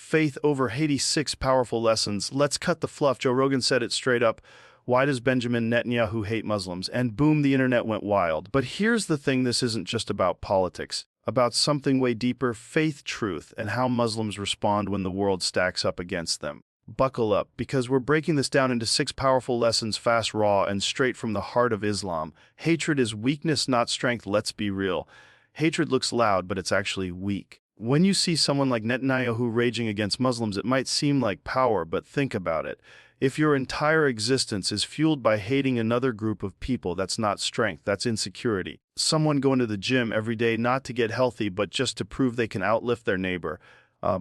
Faith over Haiti, 6 powerful lessons. Let's cut the fluff. Joe Rogan said it straight up. Why does Benjamin Netanyahu hate Muslims? And boom, the internet went wild. But here's the thing, this isn't just about politics. About something way deeper, faith, truth, and how Muslims respond when the world stacks up against them. Buckle up, because we're breaking this down into 6 powerful lessons, fast, raw, and straight from the heart of Islam. Hatred is weakness, not strength. Let's be real. Hatred looks loud, but it's actually weak. When you see someone like Netanyahu raging against Muslims, it might seem like power, but think about it. If your entire existence is fueled by hating another group of people, that's not strength, that's insecurity. Someone going to the gym every day not to get healthy, but just to prove they can outlift their neighbor.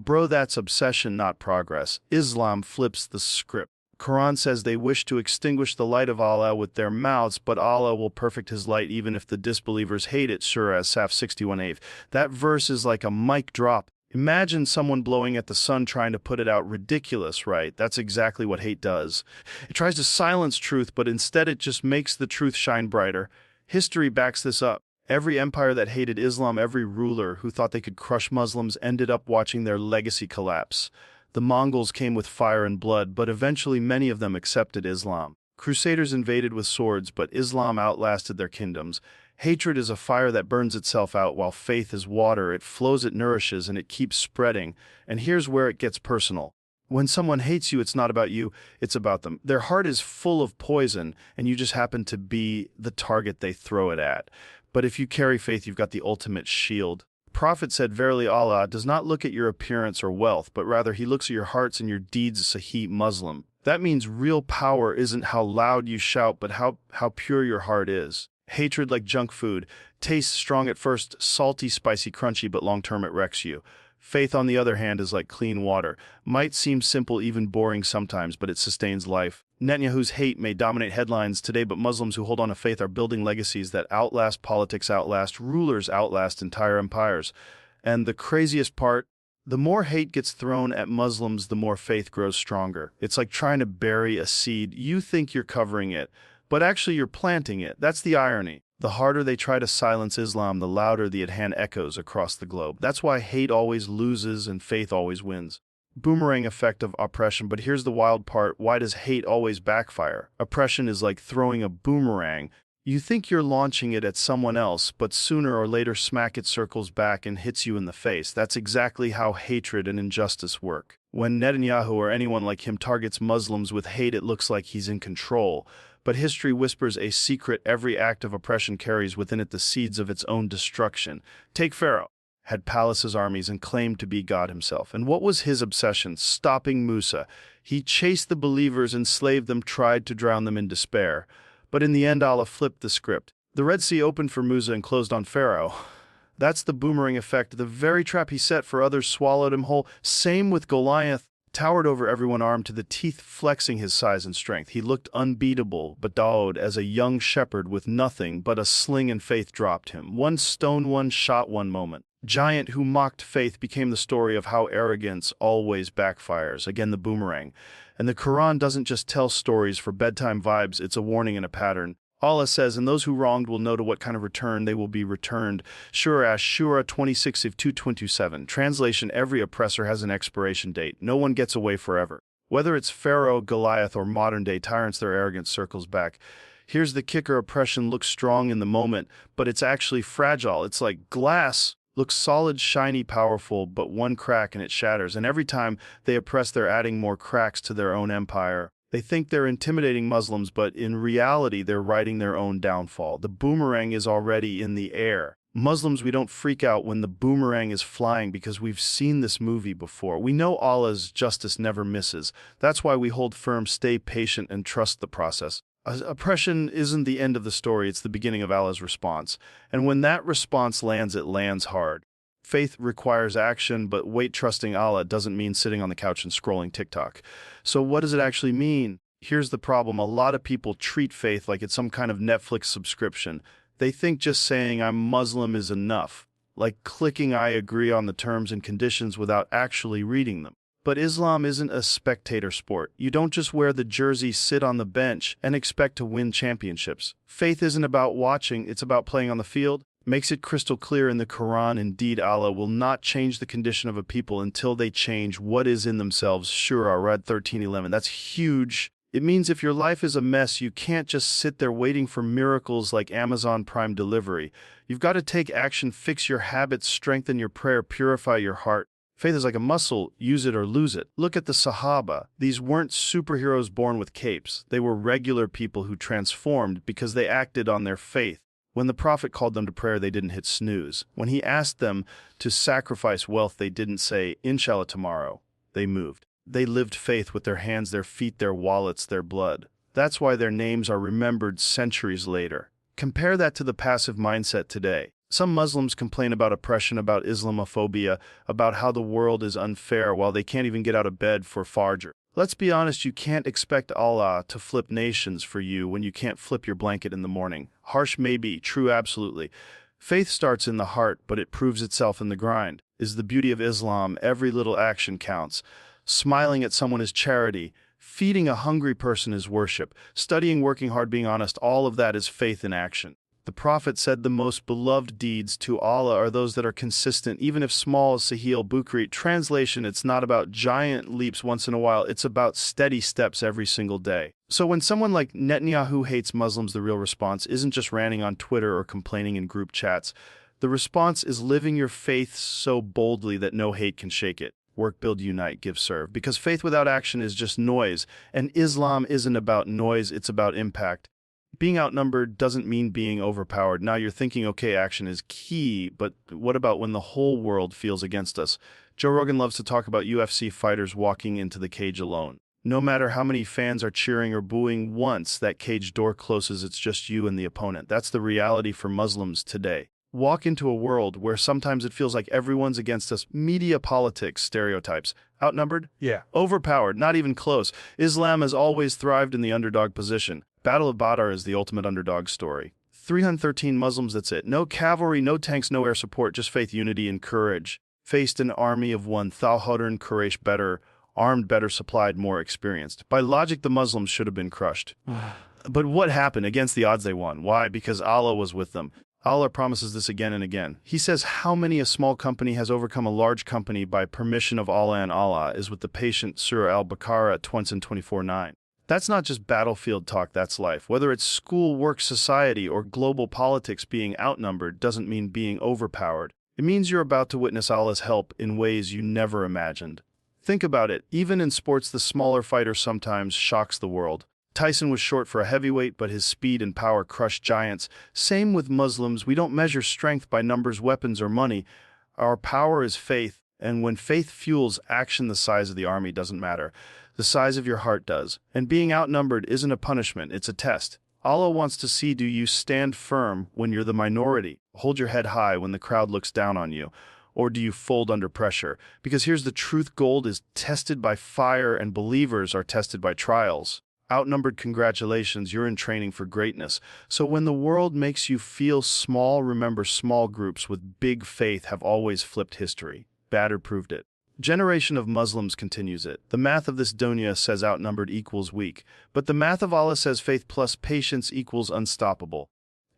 Bro, that's obsession, not progress. Islam flips the script. Quran says they wish to extinguish the light of Allah with their mouths, but Allah will perfect his light even if the disbelievers hate it. Surah As-Saf 61:8. That verse is like a mic drop. Imagine someone blowing at the sun trying to put it out. Ridiculous, right? That's exactly what hate does. It tries to silence truth, but instead it just makes the truth shine brighter. History backs this up. Every empire that hated Islam, every ruler who thought they could crush Muslims ended up watching their legacy collapse. The Mongols came with fire and blood, but eventually many of them accepted Islam. Crusaders invaded with swords, but Islam outlasted their kingdoms. Hatred is a fire that burns itself out, while faith is water. It flows, it nourishes, and it keeps spreading. And here's where it gets personal. When someone hates you, it's not about you, it's about them. Their heart is full of poison, and you just happen to be the target they throw it at. But if you carry faith, you've got the ultimate shield. The Prophet said, verily Allah does not look at your appearance or wealth, but rather he looks at your hearts and your deeds. Sahih Muslim. That means real power isn't how loud you shout, but how pure your heart is. Hatred, like junk food, tastes strong at first, salty, spicy, crunchy, but long-term it wrecks you. Faith, on the other hand, is like clean water. Might seem simple, even boring sometimes, but it sustains life. Netanyahu's hate may dominate headlines today, but Muslims who hold on to faith are building legacies that outlast politics, outlast rulers, outlast entire empires. And the craziest part, the more hate gets thrown at Muslims, the more faith grows stronger. It's like trying to bury a seed. You think you're covering it, but actually you're planting it. That's the irony. The harder they try to silence Islam, the louder the adhan echoes across the globe. That's why hate always loses and faith always wins. Boomerang effect of oppression, but here's the wild part. Why does hate always backfire? Oppression is like throwing a boomerang. You think you're launching it at someone else, but sooner or later smack it circles back and hits you in the face. That's exactly how hatred and injustice work. When Netanyahu or anyone like him targets Muslims with hate, it looks like he's in control. But history whispers a secret. Every act of oppression carries within it the seeds of its own destruction. Take Pharaoh. Had palaces, armies, and claimed to be God himself. And what was his obsession? Stopping Musa. He chased the believers, enslaved them, tried to drown them in despair. But in the end, Allah flipped the script. The Red Sea opened for Musa and closed on Pharaoh. That's the boomerang effect. The very trap he set for others swallowed him whole. Same with Goliath. Towered over everyone, armed to the teeth, flexing his size and strength. He looked unbeatable, but Daud, as a young shepherd with nothing but a sling and faith, dropped him. One stone, one shot, one moment. Giant who mocked faith became the story of how arrogance always backfires. Again, the boomerang. And the Quran doesn't just tell stories for bedtime vibes, it's a warning and a pattern. Allah says, and those who wronged will know to what kind of return they will be returned. Surah Ash-Shura 26:227. Translation: every oppressor has an expiration date. No one gets away forever. Whether it's Pharaoh, Goliath, or modern-day tyrants, their arrogance circles back. Here's the kicker. Oppression looks strong in the moment, but it's actually fragile. It's like glass. Looks solid, shiny, powerful, but one crack and it shatters. And every time they oppress, they're adding more cracks to their own empire. They think they're intimidating Muslims, but in reality, they're writing their own downfall. The boomerang is already in the air. Muslims, we don't freak out when the boomerang is flying because we've seen this movie before. We know Allah's justice never misses. That's why we hold firm, stay patient, and trust the process. Oppression isn't the end of the story, it's the beginning of Allah's response. And when that response lands, it lands hard. Faith requires action, but wait, trusting Allah doesn't mean sitting on the couch and scrolling TikTok. So what does it actually mean? Here's the problem. A lot of people treat faith like it's some kind of Netflix subscription. They think just saying I'm Muslim is enough, like clicking I agree on the terms and conditions without actually reading them. But Islam isn't a spectator sport. You don't just wear the jersey, sit on the bench, and expect to win championships. Faith isn't about watching, it's about playing on the field. makes it crystal clear in the Quran, indeed Allah will not change the condition of a people until they change what is in themselves. Surah, Rad 13:11. That's huge. It means if your life is a mess, you can't just sit there waiting for miracles like Amazon Prime delivery. You've got to take action, fix your habits, strengthen your prayer, purify your heart. Faith is like a muscle, use it or lose it. Look at the Sahaba. These weren't superheroes born with capes. They were regular people who transformed because they acted on their faith. When the Prophet called them to prayer, they didn't hit snooze. When he asked them to sacrifice wealth, they didn't say, Inshallah tomorrow. They moved. They lived faith with their hands, their feet, their wallets, their blood. That's why their names are remembered centuries later. Compare that to the passive mindset today. Some Muslims complain about oppression, about Islamophobia, about how the world is unfair while they can't even get out of bed for Fajr. Let's be honest, you can't expect Allah to flip nations for you when you can't flip your blanket in the morning. Harsh maybe, true absolutely. Faith starts in the heart, but it proves itself in the grind. Is the beauty of Islam. Every little action counts. Smiling at someone is charity. Feeding a hungry person is worship. Studying, working hard, being honest, all of that is faith in action. The Prophet said the most beloved deeds to Allah are those that are consistent, even if small, as Sahih Bukhari. Translation, it's not about giant leaps once in a while, it's about steady steps every single day. So when someone like Netanyahu hates Muslims, the real response isn't just ranting on Twitter or complaining in group chats. The response is living your faith so boldly that no hate can shake it. Work, build, unite, give, serve. Because faith without action is just noise, and Islam isn't about noise, it's about impact. Being outnumbered doesn't mean being overpowered. Now you're thinking, okay, action is key, but what about when the whole world feels against us? Joe Rogan loves to talk about UFC fighters walking into the cage alone. No matter how many fans are cheering or booing, once that cage door closes, it's just you and the opponent. That's the reality for Muslims today. Walk into a world where sometimes it feels like everyone's against us. Media, politics, stereotypes. Outnumbered? Yeah. Overpowered, not even close. Islam has always thrived in the underdog position. Battle of Badr is the ultimate underdog story. 313 Muslims, that's it. No cavalry, no tanks, no air support, just faith, unity, and courage. Faced an army of 1,000 Quraysh, better armed, better supplied, more experienced. By logic, the Muslims should have been crushed. But what happened? Against the odds, they won. Why? Because Allah was with them. Allah promises this again and again. He says how many a small company has overcome a large company by permission of Allah, and Allah is with the patient. Surah Al-Baqarah 24:9. That's not just battlefield talk, that's life. Whether it's school, work, society, or global politics, being outnumbered doesn't mean being overpowered. It means you're about to witness Allah's help in ways you never imagined. Think about it. Even in sports, the smaller fighter sometimes shocks the world. Tyson was short for a heavyweight, but his speed and power crushed giants. Same with Muslims. We don't measure strength by numbers, weapons, or money. Our power is faith, and when faith fuels action, the size of the army doesn't matter. The size of your heart does. And being outnumbered isn't a punishment, it's a test. Allah wants to see, do you stand firm when you're the minority? Hold your head high when the crowd looks down on you? Or do you fold under pressure? Because here's the truth, gold is tested by fire and believers are tested by trials. Outnumbered, congratulations, you're in training for greatness. So when the world makes you feel small, remember small groups with big faith have always flipped history. Badr proved it. Generation of Muslims continues it. The math of this dunya says outnumbered equals weak, but the math of Allah says faith plus patience equals unstoppable.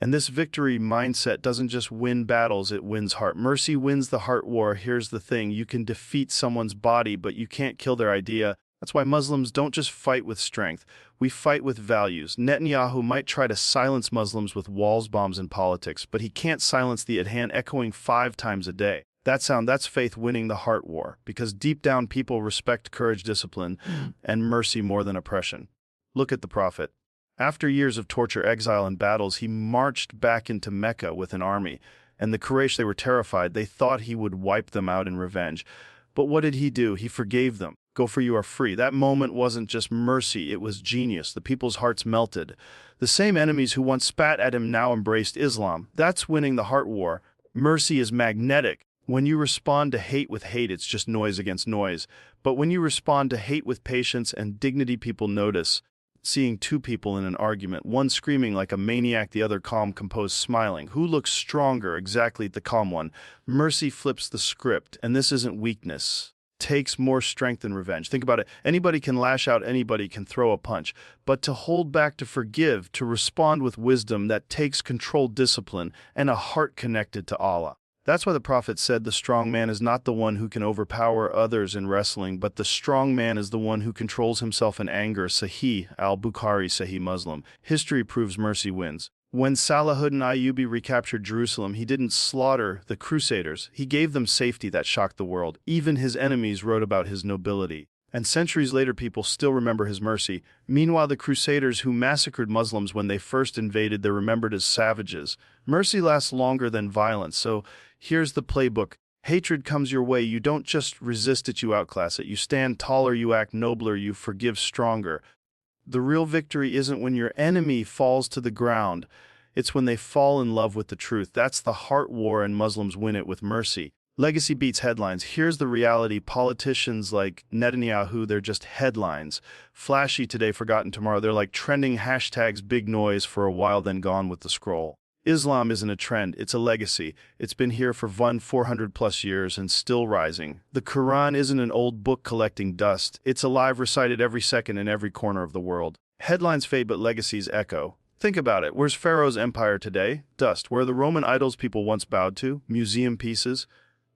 And this victory mindset doesn't just win battles, it wins heart. Mercy wins the heart war. Here's the thing, you can defeat someone's body, but you can't kill their idea. That's why Muslims don't just fight with strength, we fight with values. Netanyahu might try to silence Muslims with walls, bombs, and politics, but he can't silence the adhan echoing 5 times a day. That's faith winning the heart war, because deep down people respect courage, discipline, and mercy more than oppression. Look at the Prophet. After years of torture, exile, and battles, he marched back into Mecca with an army, and the Quraysh, they were terrified. They thought he would wipe them out in revenge. But what did he do? He forgave them. Go for you are free. That moment wasn't just mercy, it was genius. The people's hearts melted. The same enemies who once spat at him now embraced Islam. That's winning the heart war. Mercy is magnetic. When you respond to hate with hate, it's just noise against noise. But when you respond to hate with patience and dignity, people notice. Seeing 2 people in an argument, one screaming like a maniac, the other calm, composed, smiling. Who looks stronger? Exactly, the calm one. Mercy flips the script, and this isn't weakness. takes more strength than revenge. Think about it. Anybody can lash out, anybody can throw a punch. But to hold back, to forgive, to respond with wisdom, that takes controlled discipline and a heart connected to Allah. That's why the Prophet said the strong man is not the one who can overpower others in wrestling, but the strong man is the one who controls himself in anger. Sahih al-Bukhari, Sahih Muslim. History proves mercy wins. When Salahuddin Ayyubi recaptured Jerusalem, he didn't slaughter the Crusaders. He gave them safety that shocked the world. Even his enemies wrote about his nobility. And centuries later, people still remember his mercy. Meanwhile, the Crusaders who massacred Muslims when they first invaded, they're remembered as savages. Mercy lasts longer than violence. So here's the playbook. Hatred comes your way. You don't just resist it, you outclass it. You stand taller, you act nobler, you forgive stronger. The real victory isn't when your enemy falls to the ground. It's when they fall in love with the truth. That's the heart war, and Muslims win it with mercy. Legacy beats headlines. Here's the reality. Politicians like Netanyahu, they're just headlines. Flashy today, forgotten tomorrow. They're like trending hashtags, big noise for a while, then gone with the scroll. Islam isn't a trend, it's a legacy. It's been here for 400 plus years and still rising. The Quran isn't an old book collecting dust. It's alive, recited every second in every corner of the world. Headlines fade, but legacies echo. Think about it. Where's Pharaoh's empire today? Dust. Where are the Roman idols people once bowed to? Museum pieces.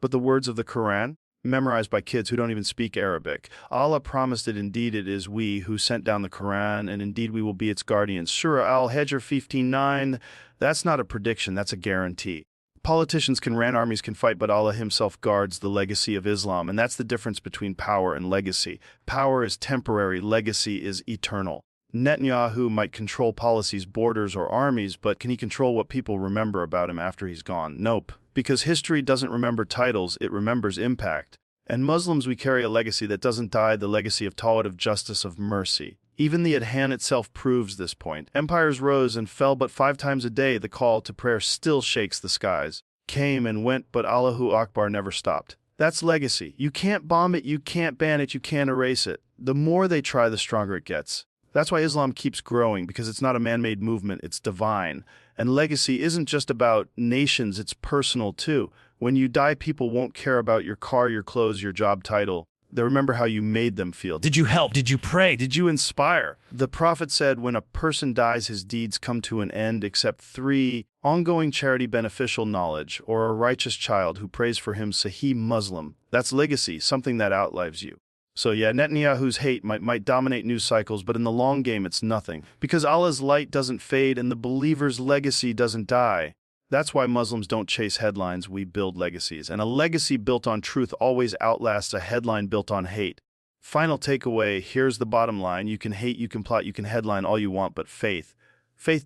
But the words of the Quran? Memorized by kids who don't even speak Arabic. Allah promised it. Indeed it is we who sent down the Quran, and indeed we will be its guardians. Surah Al-Hijr 15:9. That's not a prediction, that's a guarantee. Politicians can rant, armies can fight, but Allah himself guards the legacy of Islam, and that's the difference between power and legacy. Power is temporary, legacy is eternal. Netanyahu might control policies, borders, or armies, but can he control what people remember about him after he's gone? Nope. Because history doesn't remember titles, it remembers impact. And Muslims, we carry a legacy that doesn't die, the legacy of Tawhid, of justice, of mercy. Even the Adhan itself proves this point. Empires rose and fell, but 5 times a day the call to prayer still shakes the skies. Came and went, but Allahu Akbar never stopped. That's legacy. You can't bomb it, you can't ban it, you can't erase it. The more they try, the stronger it gets. That's why Islam keeps growing, because it's not a man-made movement, it's divine. And legacy isn't just about nations, it's personal too. When you die, people won't care about your car, your clothes, your job title. They remember how you made them feel. Did you help? Did you pray? Did you inspire? The Prophet said when a person dies, his deeds come to an end except 3: ongoing charity, beneficial knowledge, or a righteous child who prays for him. Sahih Muslim. That's legacy, something that outlives you. So yeah, Netanyahu's hate might dominate news cycles, but in the long game it's nothing. Because Allah's light doesn't fade and the believer's legacy doesn't die. That's why Muslims don't chase headlines, we build legacies. And a legacy built on truth always outlasts a headline built on hate. Final takeaway, here's the bottom line. You can hate, you can plot, you can headline all you want, but faith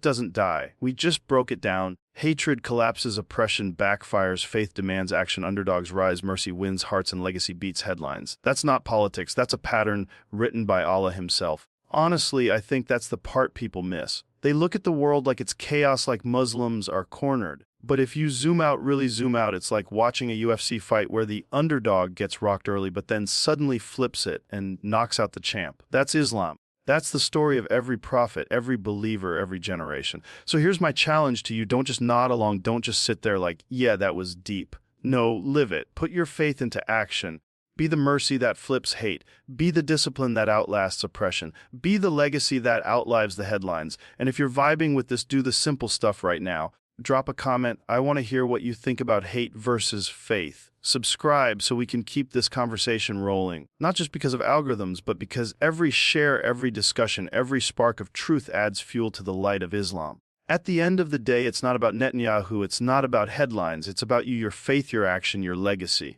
doesn't die. We just broke it down. Hatred collapses, oppression backfires, faith demands action, underdogs rise, mercy wins hearts, and legacy beats headlines. That's not politics, that's a pattern written by Allah himself. Honestly, I think that's the part people miss. They look at the world like it's chaos, like Muslims are cornered. But if you zoom out, really zoom out, it's like watching a UFC fight where the underdog gets rocked early but then suddenly flips it and knocks out the champ. That's Islam. That's the story of every prophet, every believer, every generation. So here's my challenge to you. Don't just nod along. Don't just sit there like, yeah, that was deep. No, live it. Put your faith into action. Be the mercy that flips hate. Be the discipline that outlasts oppression. Be the legacy that outlives the headlines. And if you're vibing with this, do the simple stuff right now. Drop a comment. I want to hear what you think about hate versus faith. Subscribe so we can keep this conversation rolling. Not just because of algorithms, but because every share, every discussion, every spark of truth adds fuel to the light of Islam. At the end of the day, it's not about Netanyahu, it's not about headlines, it's about you, your faith, your action, your legacy.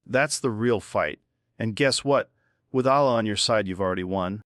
That's the real fight. And guess what? With Allah on your side, you've already won.